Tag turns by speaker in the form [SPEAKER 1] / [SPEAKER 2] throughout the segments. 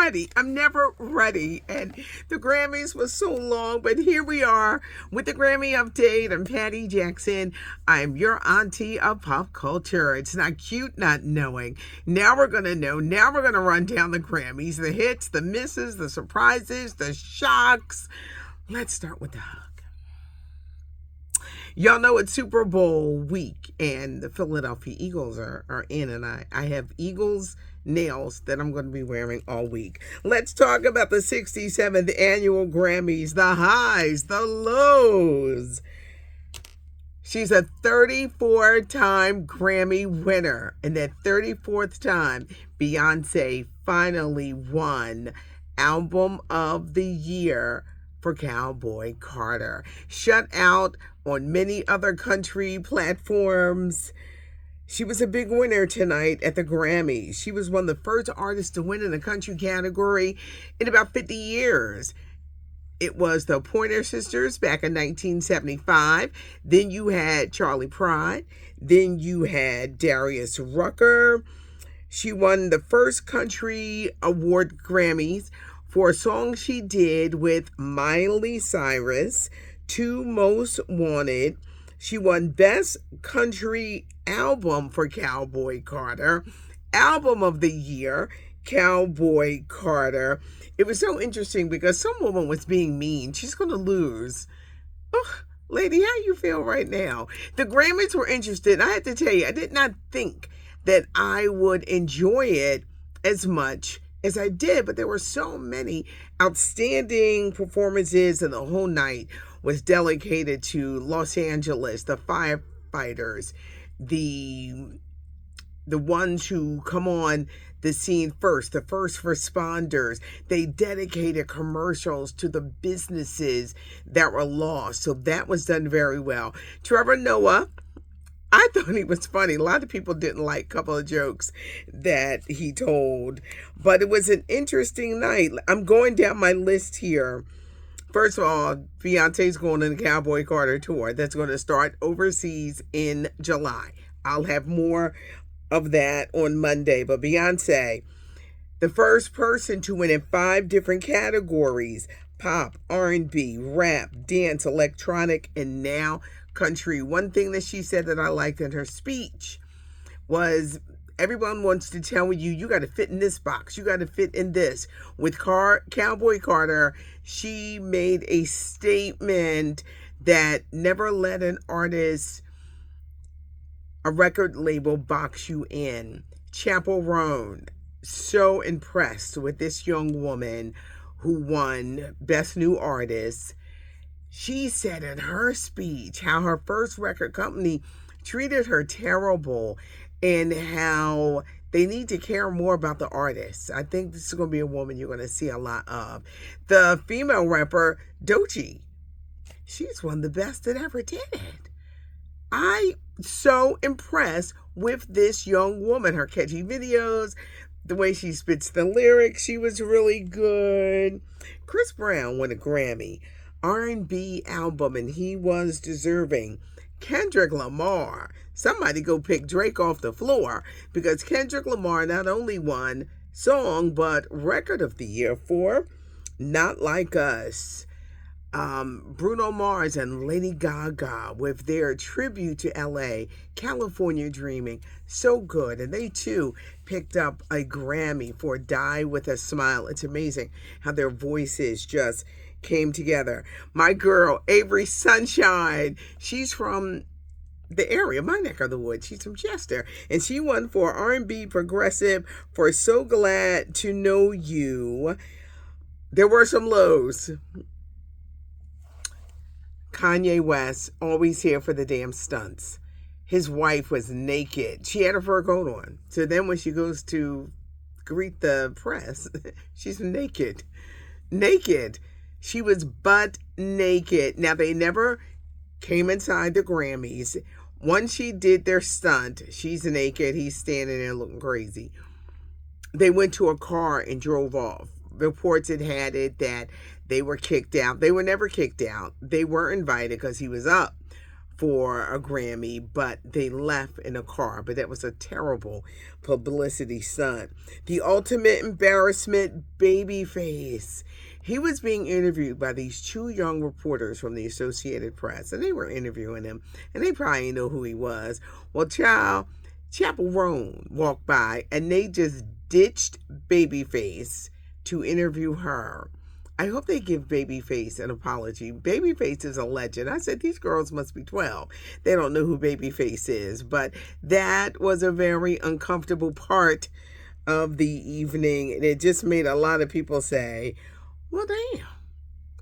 [SPEAKER 1] ready. I'm never ready. And the Grammys was so long, but here we are with the Grammy update. I'm Patty Jackson. I'm your auntie of pop culture. It's not cute not knowing. Now we're going to know. Now we're going to run down the Grammys, the hits, the misses, the surprises, the shocks. Let's start with the hug. Y'all know it's Super Bowl week, and the Philadelphia Eagles are in, and I have Eagles nails that I'm going to be wearing all week. Let's talk about the 67th Annual Grammys, the highs, the lows. She's a 34-time Grammy winner, and that 34th time, Beyonce finally won Album of the Year for Cowboy Carter. Shut out on many other country platforms. She was a big winner tonight at the Grammys. She was one of the first artists to win in the country category in about 50 years. It was the Pointer Sisters back in 1975. Then you had Charlie Pride. Then you had Darius Rucker. She won the first country award Grammys for a song she did with Miley Cyrus, Two Most Wanted. She won Best Country Album for Cowboy Carter, Album of the Year, Cowboy Carter. It was so interesting because some woman was being mean. She's going to lose. Ugh, lady, how you feel right now? The Grammys were interesting. I have to tell you, I did not think that I would enjoy it as much as I did, but there were so many outstanding performances, and the whole night was dedicated to Los Angeles, the firefighters, the ones who come on the scene first, the first responders. They dedicated commercials to the businesses that were lost. So that was done very well. Trevor Noah, I thought he was funny. A lot of people didn't like a couple of jokes that he told, but it was an interesting night. I'm going down my list here. First of all, Beyonce's going on the Cowboy Carter tour. That's going to start overseas in July. I'll have more of that on Monday. But Beyonce, the first person to win in 5 different categories: pop, R&B, rap, dance, electronic, and now country. One thing that she said that I liked in her speech was, everyone wants to tell you, you got to fit in this box. You got to fit in this. With Cowboy Carter, she made a statement that never let an artist, a record label, box you in. Chapel Roan, so impressed with this young woman who won Best New Artist. She said in her speech how her first record company treated her terrible and how they need to care more about the artists. I think this is going to be a woman you're going to see a lot of. The female rapper, Doechii, she's one of the best that ever did it. I'm so impressed with this young woman. Her catchy videos, the way she spits the lyrics, she was really good. Chris Brown won a Grammy R&B album, and he was deserving. Kendrick Lamar, somebody go pick Drake off the floor, because Kendrick Lamar not only won song but record of the year for Not Like Us. Bruno Mars and Lady Gaga with their tribute to LA, California Dreaming, so good. And they too picked up a Grammy for Die With a Smile. It's amazing how their voices just came together. My girl, Avery Sunshine, she's from the area, my neck of the woods. She's from Chester, and she won for R&B progressive for So Glad to Know You. There were some lows. Kanye West, always here for the damn stunts. His wife was naked. She had her fur coat on. So then when she goes to greet the press, she's naked. Naked. She was butt naked. Now, they never came inside the Grammys. Once she did their stunt, she's naked. He's standing there looking crazy. They went to a car and drove off. Reports had it that they were kicked out. They were never kicked out. They were invited because he was up for a Grammy, but they left in a car. But that was a terrible publicity stunt. The ultimate embarrassment, Babyface. He was being interviewed by these two young reporters from the Associated Press, and they were interviewing him, and they probably didn't know who he was. Well, child, Chapel Roan walked by, and they just ditched Babyface to interview her. I hope they give Babyface an apology. Babyface is a legend. I said, these girls must be 12. They don't know who Babyface is. But that was a very uncomfortable part of the evening. And it just made a lot of people say, well, damn.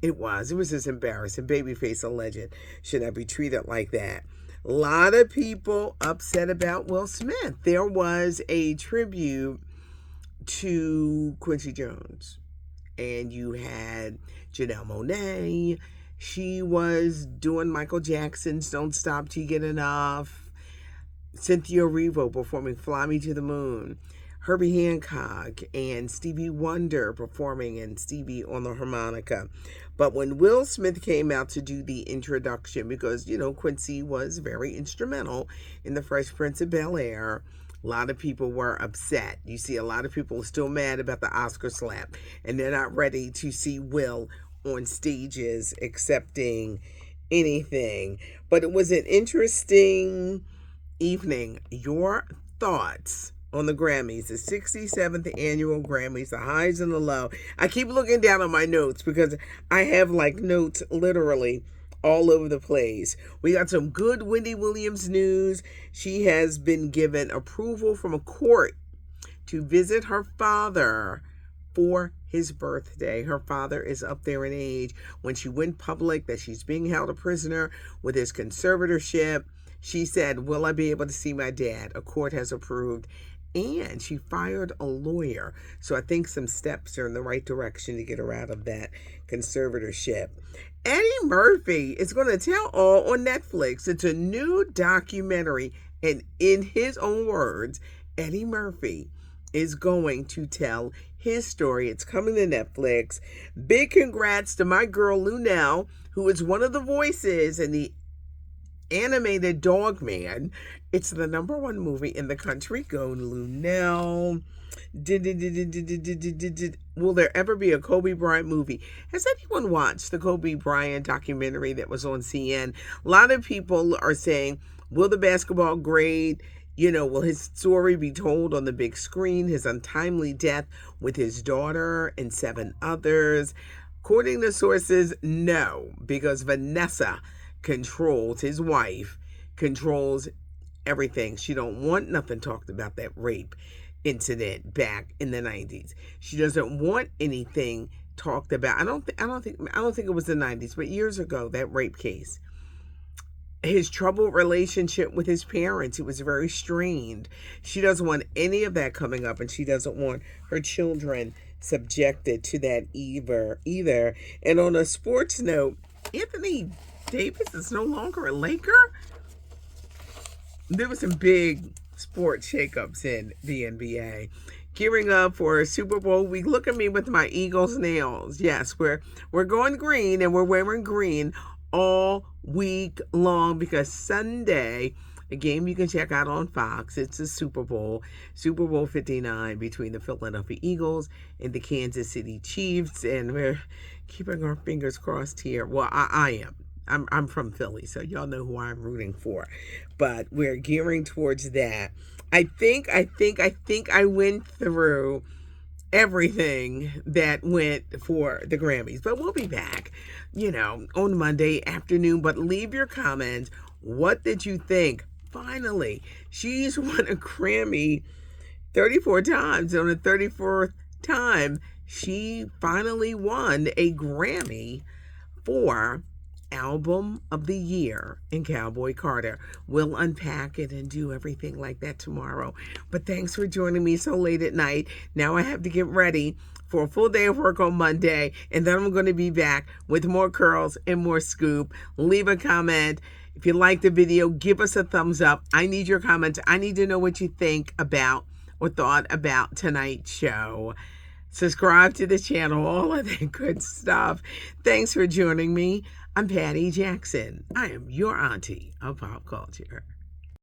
[SPEAKER 1] It was just embarrassing. Babyface, a legend, should not be treated like that. A lot of people upset about Will Smith. There was a tribute to Quincy Jones. And you had Janelle Monáe. She was doing Michael Jackson's Don't Stop Till You Get Enough. Cynthia Erivo performing Fly Me to the Moon. Herbie Hancock and Stevie Wonder performing, and Stevie on the harmonica. But when Will Smith came out to do the introduction, because, Quincy was very instrumental in The Fresh Prince of Bel-Air, a lot of people were upset. You see, a lot of people are still mad about the Oscar slap, and they're not ready to see Will on stages accepting anything. But it was an interesting evening. Your thoughts on the Grammys, the 67th Annual Grammys, the highs and the low. I keep looking down on my notes because I have notes literally all over the place. We got some good Wendy Williams news. She has been given approval from a court to visit her father for his birthday. Her father is up there in age. When she went public that she's being held a prisoner with his conservatorship, she said, will I be able to see my dad? A court has approved. And she fired a lawyer. So I think some steps are in the right direction to get her out of that conservatorship. Eddie Murphy is going to tell all on Netflix. It's a new documentary. And in his own words, Eddie Murphy is going to tell his story. It's coming to Netflix. Big congrats to my girl Lunel, who is one of the voices in the animated Dog Man. It's the #1 movie in the country. Go Lunel. Will there ever be a Kobe Bryant movie? Has anyone watched the Kobe Bryant documentary that was on CN? A lot of people are saying, will the basketball great, will his story be told on the big screen? His untimely death with his daughter and 7 others. According to sources, no, because Vanessa controls, his wife controls everything. She don't want nothing talked about that rape incident back in the 90s. She doesn't want anything talked about. I don't think it was the 90s, but years ago, that rape case. His troubled relationship with his parents, it was very strained. She doesn't want any of that coming up, and she doesn't want her children subjected to that either. And on a sports note, Anthony Davis is no longer a Laker. There were some big sports shakeups in the NBA. Gearing up for Super Bowl week. Look at me with my Eagles nails. Yes, we're going green, and we're wearing green all week long because Sunday, a game you can check out on Fox, it's the Super Bowl 59 between the Philadelphia Eagles and the Kansas City Chiefs, and we're keeping our fingers crossed here. Well, I am. I'm from Philly, so y'all know who I'm rooting for. But we're gearing towards that. I think I went through everything that went for the Grammys. But we'll be back, on Monday afternoon. But leave your comments. What did you think? Finally, she's won a Grammy 34 times. On the 34th time, she finally won a Grammy for Album of the Year in Cowboy Carter. We'll unpack it and do everything like that tomorrow. But thanks for joining me so late at night. Now I have to get ready for a full day of work on Monday, and then I'm going to be back with more curls and more scoop. Leave a comment. If you like the video, give us a thumbs up. I need your comments. I need to know what you think about or thought about tonight's show. Subscribe to the channel, all of that good stuff. Thanks for joining me. I'm Patty Jackson. I am your auntie of pop culture.